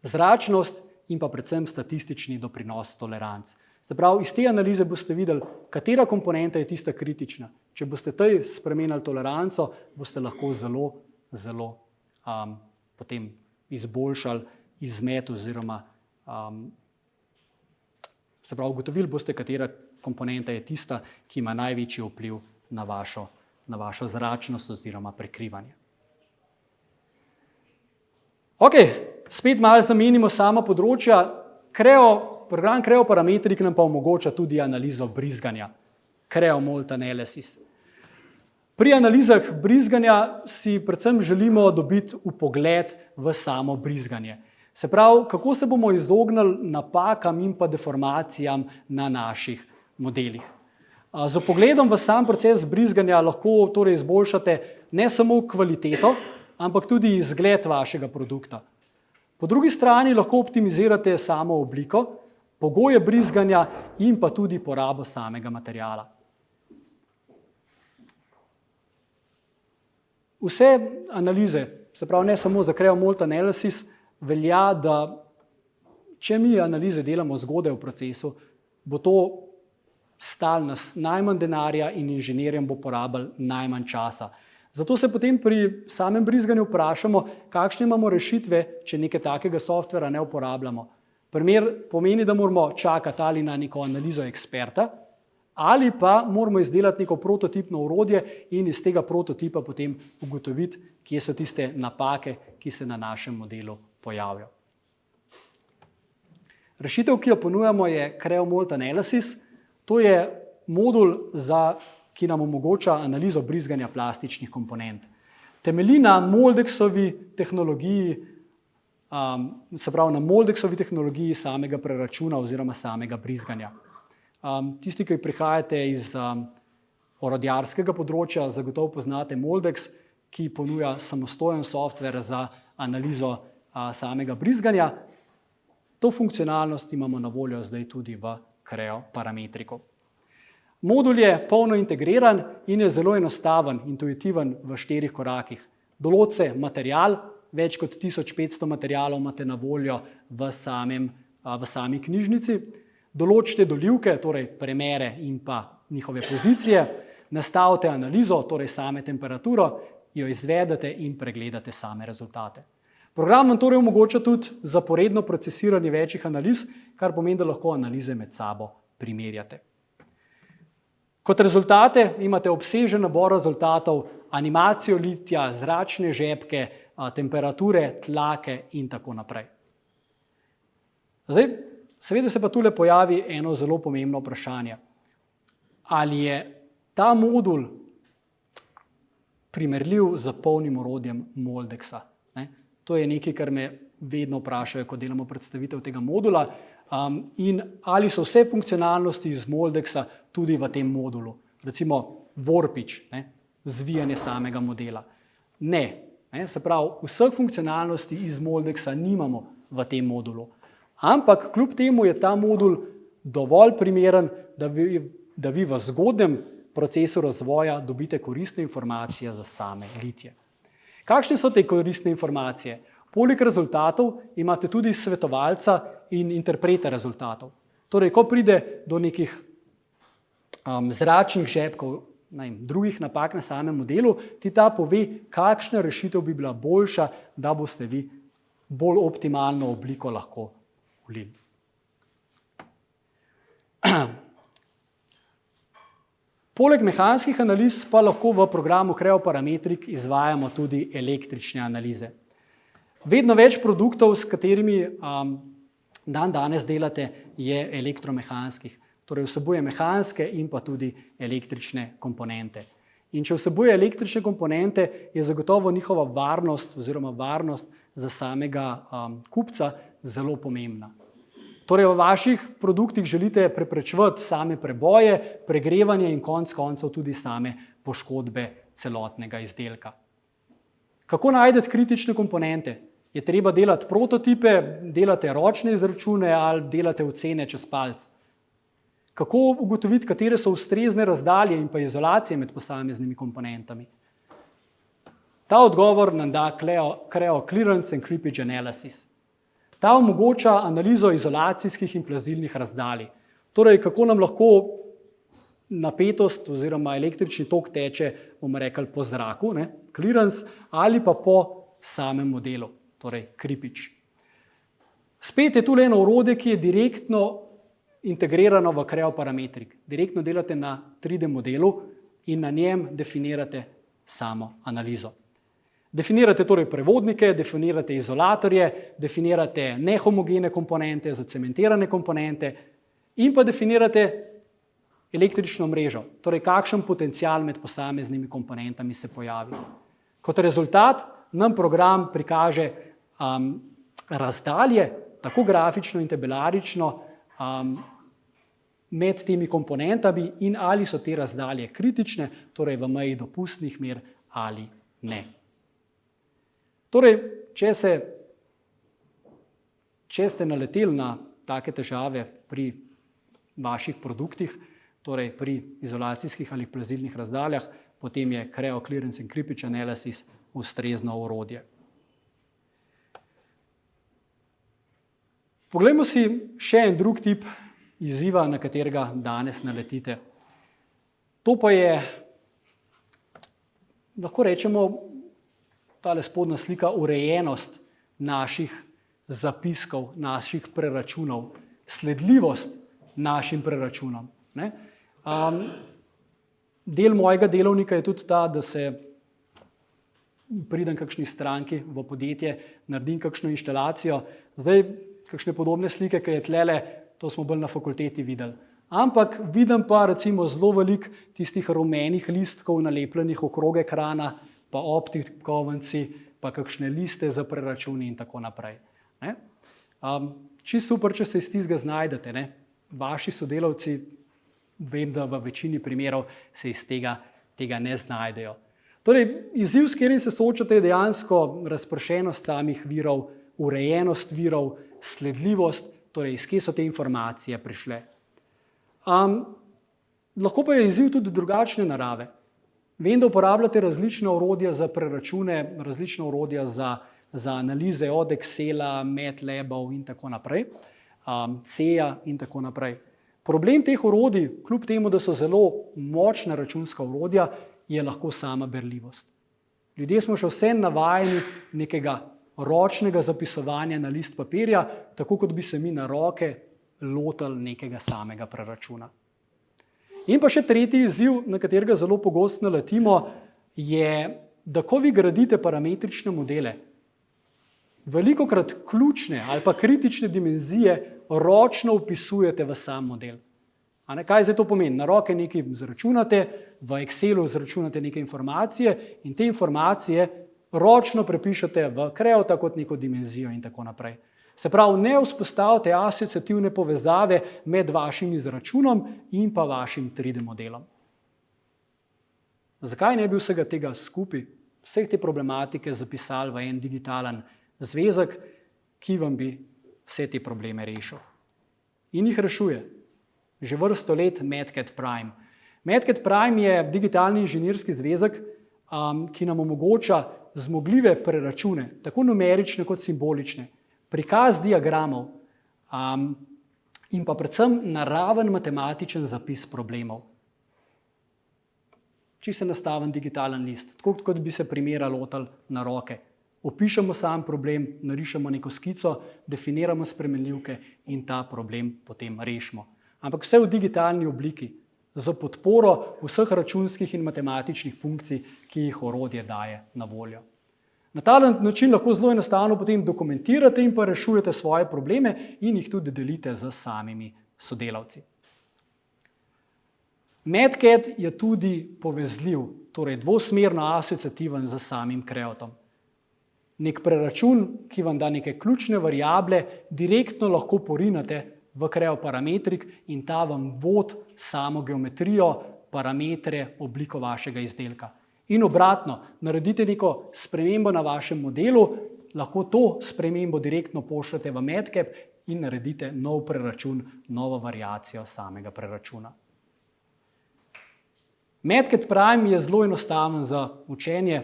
Zračnost in pa predvsem statistični doprinos toleranc. Se pravi, iz te analize boste videli, katera komponenta je tista kritična. Če boste tej spremenili toleranco, boste lahko zelo potem izboljšali izmet oziroma se pravi, ugotovili boste, katera komponenta je tista, ki ima največji vpliv na vašo zračnost oziroma prekrivanje. Ok, spet malo zamenimo sama področja. Program Creo Parametrik nam pa omogoča tudi analizo brizganja. Creo Mold Analysis. Pri analizah brizganja si predvsem želimo dobiti vpogled v samo brizganje. Se pravi, kako se bomo izognili napakam in pa deformacijam na naših modelih. Z vpogledom v sam proces brizganja lahko torej izboljšate ne samo kvaliteto, ampak tudi izgled vašega produkta. Po drugi strani lahko optimizirate samo obliko, pogoje brizganja in pa tudi porabo samega materiala. Vse analize, se pravi ne samo za Creo Mold Analysis, velja, da če mi analize delamo zgodaj v procesu, bo to stalo nas najmanj denarja in inženirjem bo porabil najmanj časa. Zato se potem pri samem brizganju vprašamo, kakšne imamo rešitve, če nekaj takega softvera ne uporabljamo. Primer pomeni, da moramo čakati ali na neko analizo eksperta, ali pa moramo izdelati neko prototipno orodje in iz tega prototipa potem ugotoviti, kje so tiste napake, ki se na našem modelu pojavijo. Rešitev, ki jo ponujamo, je Creo Mold Analysis. To je modul, ki nam omogoča analizo brizganja plastičnih komponent. Temelji na Moldexovi tehnologiji, se pravi na Moldexovi tehnologiji samega preračuna oziroma samega brizganja. Tisti, ki prihajate iz orodjarskega področja, zagotovo poznate Moldex, ki ponuja samostojen softver za analizo samega brizganja. To funkcionalnost imamo na voljo zdaj tudi v Creo Parametriku. Modul je polno integriran in je zelo enostaven, intuitiven v 4 korakih. Določite material, več kot 1500 materialov imate na voljo v sami knjižnici. Določite dolivke, torej premere in pa njihove pozicije, nastavite analizo, torej same temperaturo, jo izvedete in pregledate same rezultate. Program vam torej omogoča tudi zaporedno procesiranje večjih analiz, kar pomeni, da lahko analize med sabo primerjate. Kot rezultate imate obsežen nabor rezultatov, animacijo litja, zračne žepke, temperature, tlake in tako naprej. Zdaj, seveda se pa tule pojavi eno zelo pomembno vprašanje. Ali je ta modul primerljiv z polnim orodjem Moldexa? To je nekaj, kar me vedno vprašajo, ko delamo predstavitev tega modula. In ali so vse funkcionalnosti iz Moldexa tudi v tem modulu. Recimo Warpage, zvijanje samega modela. Ne. Se pravi, vseh funkcionalnosti iz Moldexa nimamo v tem modulu. Ampak kljub temu je ta modul dovolj primeren, da vi v zgodnjem procesu razvoja dobite koristne informacije za same litije. Kakšne so te koristne informacije? Poleg rezultatov imate tudi svetovalca in interpreta rezultatov. Torej, ko pride do nekih zračnih žepkov, drugih napak na samem modelu, ti ta pove, kakšna rešitev bi bila boljša, da boste vi bolj optimalno obliko lahko vlili. Poleg mehanskih analiz pa lahko v programu Creo Parametrik izvajamo tudi električne analize. Vedno več produktov, s katerimi danes delate, je elektromehanskih. Torej vsebuje mehanske in pa tudi električne komponente. In če vsebuje električne komponente, je zagotovo njihova varnost oziroma varnost za samega kupca zelo pomembna. Torej v vaših produktih želite preprečevati same preboje, pregrevanje in konec koncev tudi same poškodbe celotnega izdelka. Kako najti kritične komponente? Je treba delati prototipe, delate ročne izračune ali delate ocene čez palec? Kako ugotoviti, katere so ustrezne razdalje in pa izolacije med posameznimi komponentami? Ta odgovor nam da Creo Clearance and Creepage Analysis. Ta omogoča analizo izolacijskih in plazilnih razdalj. Torej, kako nam lahko napetost oziroma električni tok teče, bomo rekli, po zraku, clearance, ali pa po samem modelu, torej creepage. Spet je tule eno orodje, ki je direktno integrirano v Creo Parametrik. Direktno delate na 3D modelu in na njem definirate samo analizo. Definirate torej prevodnike, definirate izolatorje, definirate nehomogene komponente, zacementirane komponente in pa definirate električno mrežo, torej kakšen potencial med posameznimi komponentami se pojavi. Kot rezultat nam program prikaže razdalje, tako grafično in tabelarično, med temi komponentami in ali so te razdalje kritične, torej v meji dopustnih mer ali ne. Torej, če ste naleteli na take težave pri vaših produktih, torej pri izolacijskih ali plazilnih razdaljah, potem je Creo Clearance and Creepage Analysis ustrezno orodje. Poglejmo si še en drug tip izziva, na katerega danes naletite. To pa je, lahko rečemo, tale spodnja slika, urejenost naših zapiskov, naših preračunov, sledljivost našim preračunom. Del mojega delovnika je tudi ta, da se pridem kakšni stranki v podjetje, naredim kakšno inštalacijo. Zdaj, kakšne podobne slike, ki je tlele, to smo bolj na fakulteti videli. Ampak vidim pa recimo zelo veliko tistih rumenih listkov nalepljenih okrog ekrana, pa optikovnici, pa kakšne liste za preračuni in tako naprej. Čisto super, če se iz tistega znajdete. Vaši sodelavci, vem, da v večini primerov se iz tega ne znajdejo. Torej, izziv, s katerim se soočate, je dejansko razpršenost samih virov, urejenost virov, sledljivost, torej iz kje so te informacije prišle. Lahko pa je izziv tudi drugačne narave. Vem, da uporabljate različna orodja za preračune, različna orodja za analize od Excela, MATLAB-ov in tako naprej, C-ja in tako naprej. Problem teh orodij, kljub temu, da so zelo močna računska orodja, je lahko sama berljivost. Ljudje smo še vse navajeni nekega ročnega zapisovanja na list papirja, tako kot bi se mi na roke lotili nekega samega preračuna. In pa še tretji izziv, na katerega zelo pogosto naletimo, je, da ko vi gradite parametrične modele, velikokrat ključne ali pa kritične dimenzije ročno vpisujete v sam model. Kaj zdaj to pomeni? Na roke nekaj zračunate, v Excelu zračunate neke informacije in te informacije ročno prepišete v Kreota kot neko dimenzijo in tako naprej. Se pravi, ne vzpostavite asociativne povezave med vašim izračunom in pa vašim 3D modelom. Zakaj ne bi vsega tega skupaj, vseh te problematike zapisali v en digitalen zvezek, ki vam bi vse te probleme rešil? In jih rešuje. Že vrsto let MATCAD Prime. MATCAD Prime je digitalni inženirski zvezek, ki nam omogoča zmogljive preračune, tako numerične kot simbolične, prikaz diagramov in pa predvsem naraven matematičen zapis problemov. Čisto enostaven digitalen list, tako kot bi se primera lotili na roke. Opišemo sam problem, narišemo neko skico, definiramo spremenljivke in ta problem potem rešimo. Ampak vse v digitalni obliki, za podporo vseh računskih in matematičnih funkcij, ki jih orodje daje na voljo. Na ta način lahko zelo enostavno potem dokumentirate in pa rešujete svoje probleme in jih tudi delite z samimi sodelavci. MATCAD je tudi povezljiv, torej dvosmerno asociativen z samim Kreotom. Nek preračun, ki vam da neke ključne variable, direktno lahko porinete v Creo parametrik in ta vam vodi samo geometrijo, parametre, obliko vašega izdelka. In obratno, naredite neko spremembo na vašem modelu, lahko to spremembo direktno pošljete v MATCAD in naredite nov preračun, novo variacijo samega preračuna. MATCAD Prime je zelo enostaven za učenje,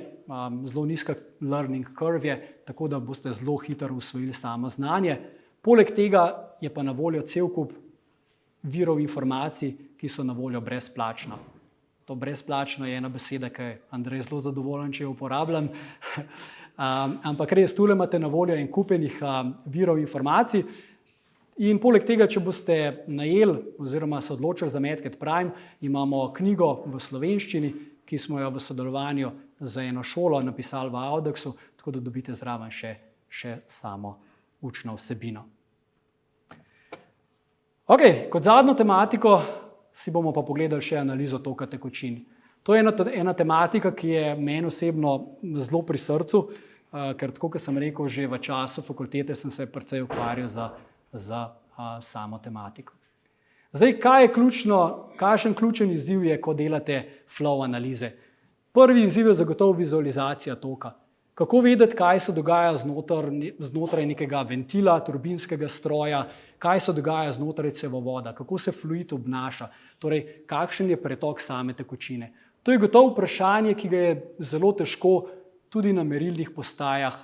zelo nizka learning curve je, tako da boste zelo hitro usvojili samo znanje. Poleg tega je pa na voljo cel kup virov informacij, ki so na voljo brezplačno. To brezplačno je ena beseda, ki je Andrej zelo zadovoljen, če jo uporabljam. Ampak res, tule imate na voljo en kupenih virov informacij. In poleg tega, če boste najeli oziroma se odločili za MATCAD Prime, imamo knjigo v slovenščini, ki smo jo v sodelovanju z eno šolo napisali v Audexu, tako da dobite zraven še samo učno vsebino. Kot zadnjo tematiko si bomo pa pogledali še analizo toka tekočin. To je ena tematika, ki je meni osebno zelo pri srcu, ker tako, kot sem rekel, že v času fakultete sem se precej ukvarjal za samo tematiko. Zdaj, kakšen ključen izziv je, ko delate flow analize? Prvi izziv je zagotovo vizualizacija toka. Kako vedeti, kaj se dogaja znotraj nekega ventila, turbinskega stroja, kaj se dogaja znotraj cevovoda, kako se fluid obnaša, torej kakšen je pretok same tekočine. To je gotovo vprašanje, ki ga je zelo težko tudi na merilnih postajah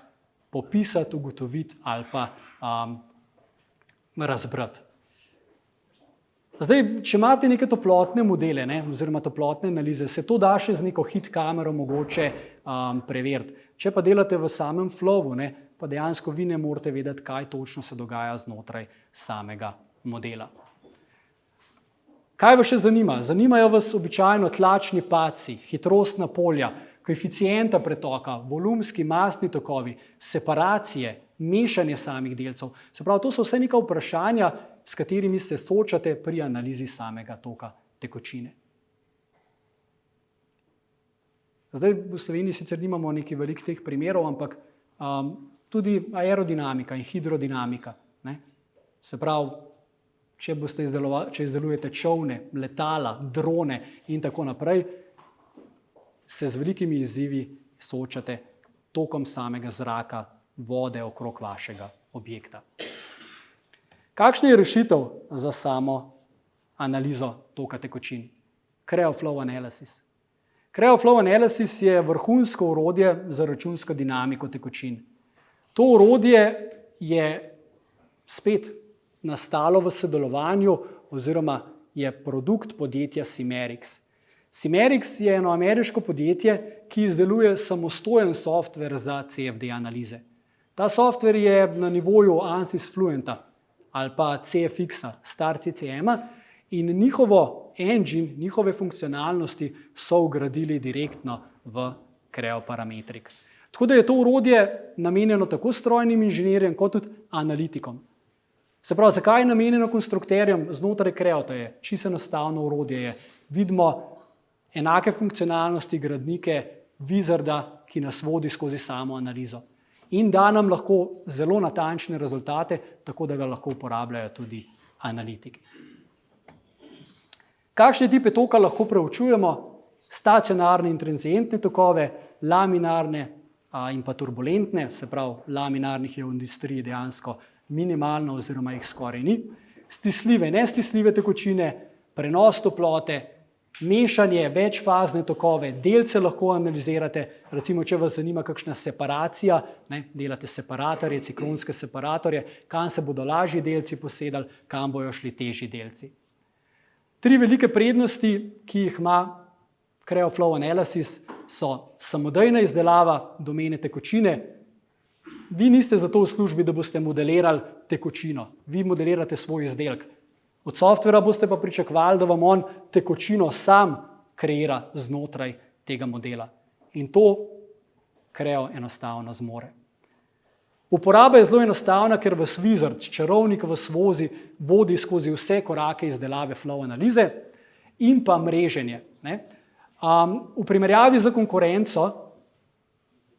popisati, ugotoviti ali pa razbrati. Zdaj, če imate neke toplotne modele, oziroma toplotne analize, se to da še z neko hit kamero mogoče preveriti. Če pa delate v samem flowu, pa dejansko vi ne morete vedeti, kaj točno se dogaja znotraj samega modela. Kaj vas še zanima? Zanimajo vas običajno tlačni padci, hitrostna polja, koeficienta pretoka, volumski, masni tokovi, separacije, mešanje samih delcev. Se pravi, to so vse neka vprašanja, s katerimi se soočate pri analizi samega toka tekočine. Zdaj v Sloveniji sicer nimamo nekaj velikih teh primerov, ampak tudi aerodinamika in hidrodinamika. Se pravi, če izdelujete čolne, letala, drone in tako naprej, se z velikimi izzivi soočate tokom samega zraka, vode okrog vašega objekta. Kakšna je rešitev za samo analizo toka tekočin? Cryoflow Analysis. Cryoflow Analysis je vrhunsko orodje za računsko dinamiko tekočin. To orodje je spet nastalo v sodelovanju oziroma je produkt podjetja Simerix. Simerix je eno ameriško podjetje, ki izdeluje samostojen software za CFD analize. Ta software je na nivoju ANSYS Fluenta ali pa CFX-a, star CCM-a, in njihovo engine, njihove funkcionalnosti so vgradili direktno v Creo Parametric. Tako da je to orodje namenjeno tako strojnim inženirjem kot tudi analitikom. Se pravi, zakaj je namenjeno konstrukterjem znotraj Creota? Je čisto enostavno orodje je. Vidimo enake funkcionalnosti gradnike Wizarda, ki nas vodi skozi samo analizo. In da nam lahko zelo natančne rezultate, tako da ga lahko uporabljajo tudi analitiki. Kakšne tipe toka lahko preučujemo? Stacionarne in tranzientne tokove, laminarne in pa turbulentne, se pravi, laminarnih je v industriji dejansko minimalno oziroma jih skoraj ni. Stisljive, nestisljive tekočine, prenos toplote, mešanje, večfazne tokove, delce lahko analizirate, recimo, če vas zanima kakšna separacija, delate separatorje, ciklonske separatorje, kam se bodo lažji delci posedali, kam bojo šli težji delci. 3 velike prednosti, ki jih ima Cryoflow Analysis, so samodejna izdelava domene tekočine. Vi niste zato v službi, da boste modelirali tekočino, vi modelirate svoj izdelek. Od softvera boste pa pričakovali, da vam on tekočino sam kreira znotraj tega modela. In to Creo enostavno zmore. Uporaba je zelo enostavna, ker vas Wizard, čarovnik vas vodi skozi vse korake izdelave flow analize in pa mreženje. V primerjavi z konkurenco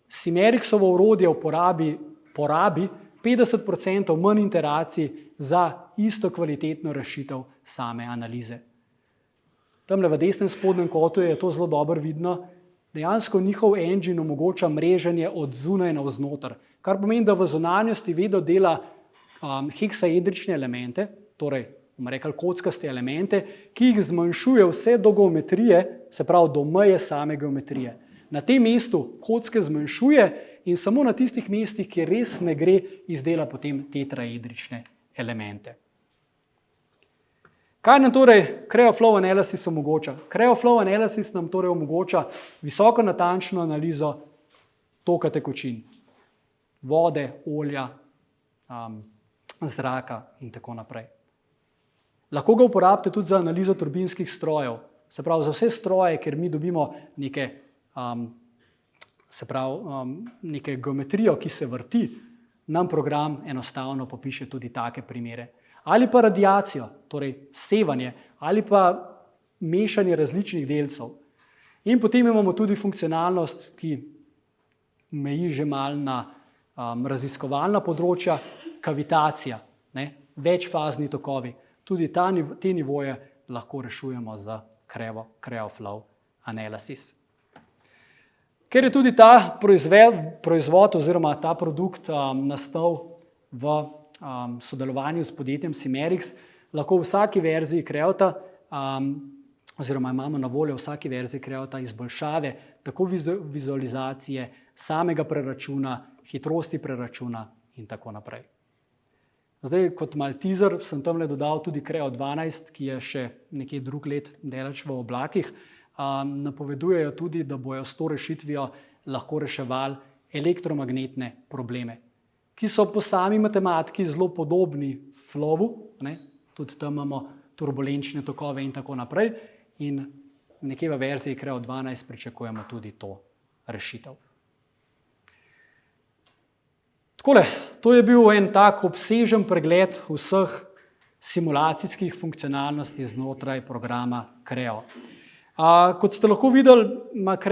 Simerixovo orodje porabi 50% manj interakcij za isto kvalitetno rešitev same analize. Tamle v desnem spodnjem kotu je to zelo dobro vidno. Dejansko njihov engine omogoča mreženje od zunaj navznoter, kar pomeni, da v zunanjosti vedno dela heksaedrične elemente, torej bomo rekli kockaste elemente, ki jih zmanjšuje vse do geometrije, se pravi do meje same geometrije. Na tem mestu kocke zmanjšuje in samo na tistih mestih, kjer res ne gre, izdela potem tetraedrične elemente. Kaj nam torej Cryoflow Analysis omogoča? Cryoflow Analysis nam torej omogoča visoko natančno analizo toka tekočin, vode, olja, zraka in tako naprej. Lahko ga uporabite tudi za analizo turbinskih strojev, se pravi za vse stroje, ker mi dobimo neke geometrijo, ki se vrti, nam program enostavno popiše tudi take primere. Ali pa radiacijo, torej sevanje, ali pa mešanje različnih delcev. In potem imamo tudi funkcionalnost, ki meji že malo na raziskovalna področja, kavitacija, večfazni tokovi. Tudi te nivoje lahko rešujemo z Cryoflow Analysis. Ker je tudi ta proizvod oziroma ta produkt nastal v sodelovanju s podjetjem Simerix, lahko v vsaki verziji Creota, oziroma imamo na voljo v vsaki verziji Creota izboljšave, tako vizualizacije, samega preračuna, hitrosti preračuna in tako naprej. Zdaj, kot mal teaser, sem tam dodal tudi Creo 12, ki je še nekje drug let delač v oblakih. Napovedujejo tudi, da bojo s to rešitvijo lahko reševali elektromagnetne probleme, ki so po sami matematiki zelo podobni flowu, tudi tam imamo turbulenčne tokove in tako naprej, in nekje v verziji Creo 12 pričakujemo tudi to rešitev. Takole, to je bil en tak obsežen pregled vseh simulacijskih funkcionalnosti znotraj programa Creo. Kot ste lahko videli, ima Creo